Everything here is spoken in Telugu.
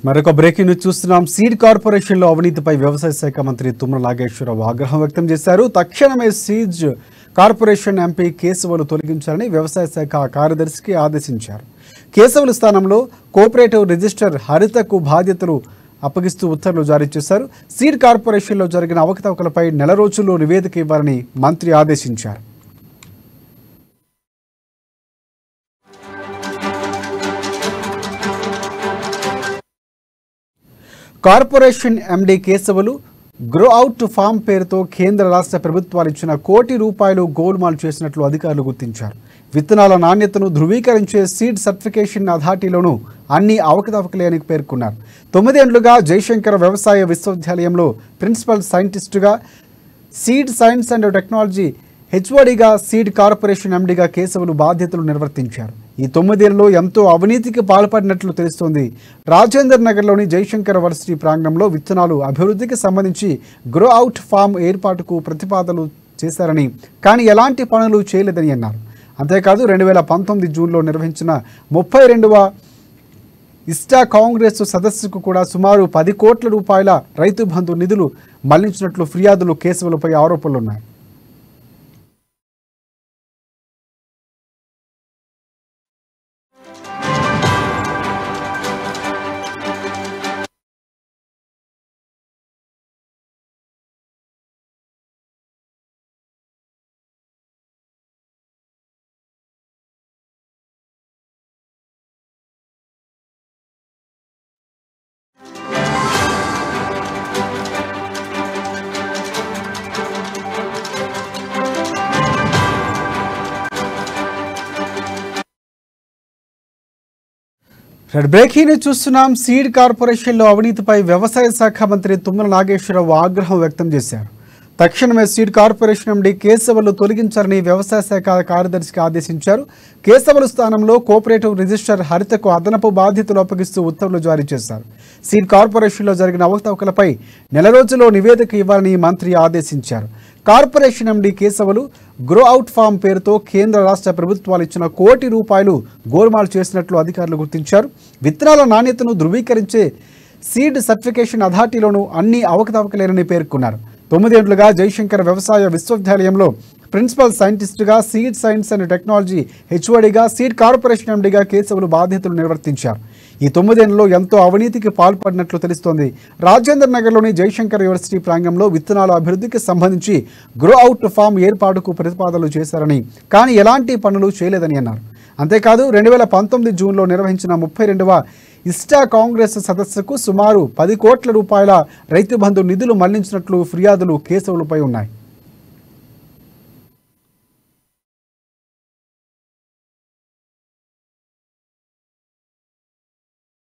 మరొక బ్రేకింగ్ న్యూస్ చూస్తున్నాం. సీడ్ కార్పొరేషన్లో అవినీతిపై వ్యవసాయ శాఖ మంత్రి తుమ్మల నాగేశ్వరరావు ఆగ్రహం వ్యక్తం చేశారు. తక్షణమే సీడ్ కార్పొరేషన్ ఎంపీ కేశవులు తొలగించాలని వ్యవసాయ శాఖ కార్యదర్శికి ఆదేశించారు. కేశవుల స్థానంలో కోఆపరేటివ్ రిజిస్టర్ హరితకు బాధ్యతలు అప్పగిస్తూ ఉత్తర్వులు జారీ చేశారు. సీడ్ కార్పొరేషన్లో జరిగిన అవకతవకలపై నెల రోజుల్లో నివేదిక ఇవ్వాలని మంత్రి ఆదేశించారు. Corporation MD Keshavulu grow out farm పేరుతో కేంద్ర రాష్ట్ర ప్రభుత్వాలు ఇచ్చిన ₹1 కోటి గోల్మాల్ చేసినట్లు అధికారులు గుర్తించారు. విత్తనాల నాణ్యతను ధృవీకరించే సీడ్ సర్టిఫికేషన్ అథారిటీలోనూ అన్ని అవకతవకలే అని పేర్కొన్నారు. 9 ఏళ్లుగా జయశంకర్ వ్యవసాయ విశ్వవిద్యాలయంలో ప్రిన్సిపల్ సైంటిస్టుగా, సీడ్ సైన్స్ అండ్ టెక్నాలజీ హెచ్ఓడిగా, సీడ్ కార్పొరేషన్ ఎండీగా కేశవులు బాధ్యతలు నిర్వర్తించారు. ఈ 9 ఏళ్లలో ఎంతో అవినీతికి పాల్పడినట్లు తెలుస్తోంది. రాజేందర్ నగర్లోని జయశంకర్ వర్సిటీ ప్రాంగణంలో విత్తనాలు అభివృద్ధికి సంబంధించి గ్రో అవుట్ ఫామ్ ఏర్పాటుకు ప్రతిపాదనలు చేశారని, కానీ ఎలాంటి పనులు చేయలేదని అన్నారు. అంతేకాదు 2019 జూన్లో నిర్వహించిన 32వ ఇస్టా కాంగ్రెస్ సదస్సుకు కూడా సుమారు ₹10 కోట్ల రైతు బంధు నిధులు మళ్లించినట్లు ఫిర్యాదులు కేశవులపై ఆరోపణలున్నాయి. బ్రేకింగ్ చూస్తున్నాం. సీడ్ కార్పొరేషన్లో అవినీతిపై వ్యవసాయ శాఖ మంత్రి తుమ్మల నాగేశ్వరరావు ఆగ్రహం వ్యక్తం చేశారు. తక్షణమే సీడ్ కార్పొరేషన్ ఎండీ కేశవులు తొలగించాలని వ్యవసాయ శాఖ కార్యదర్శికి ఆదేశించారు. కేశవుల స్థానంలో కోఆపరేటివ్ రిజిస్టర్ హరితకు అదనపు బాధ్యతలు అప్పగిస్తూ ఉత్తర్వులు జారీ చేశారు. సీడ్ కార్పొరేషన్లో జరిగిన అవకతవకలపై నెల రోజుల్లో నివేదిక ఇవ్వాలని మంత్రి ఆదేశించారు. Corporation MD Keshavulu grow out farm పేరుతో కేంద్ర రాష్ట్ర ప్రభుత్వాలు ఇచ్చిన ₹1 కోటి గోల్మాల్ చేసినట్లు అధికారులు గుర్తించారు. విత్తనాల నాణ్యతను ధృవీకరించే సీడ్ సర్టిఫికేషన్ అథారిటీలోనూ అన్ని అవకతవకలేనని పేర్కొన్నారు. 9 ఏళ్లుగా జయశంకర్ వ్యవసాయ విశ్వవిద్యాలయంలో ప్రిన్సిపల్ సైంటిస్టుగా, సీడ్ సైన్స్ అండ్ టెక్నాలజీ హెచ్ఓడిగా, సీడ్ కార్పొరేషన్ ఎండీగా కేశవులు బాధ్యతలు నిర్వర్తించారు. ఈ 9 ఏళ్లలో ఎంతో అవినీతికి పాల్పడినట్లు తెలుస్తోంది. రాజేందర్ నగర్లోని జయశంకర్ యూనివర్సిటీ ప్రాంగణంలో విత్తనాల అభివృద్ధికి సంబంధించి గ్రో అవుట్ ఫామ్ ఏర్పాటుకు ప్రతిపాదనలు చేశారని, కానీ ఎలాంటి పనులు చేయలేదని అన్నారు. అంతేకాదు 2019 జూన్లో నిర్వహించిన 32వ ఇస్టా కాంగ్రెస్ సదస్సుకు సుమారు ₹10 కోట్ల రైతు బంధు నిధులు మళ్లించినట్లు ఫిర్యాదులు కేశవులపై ఉన్నాయి.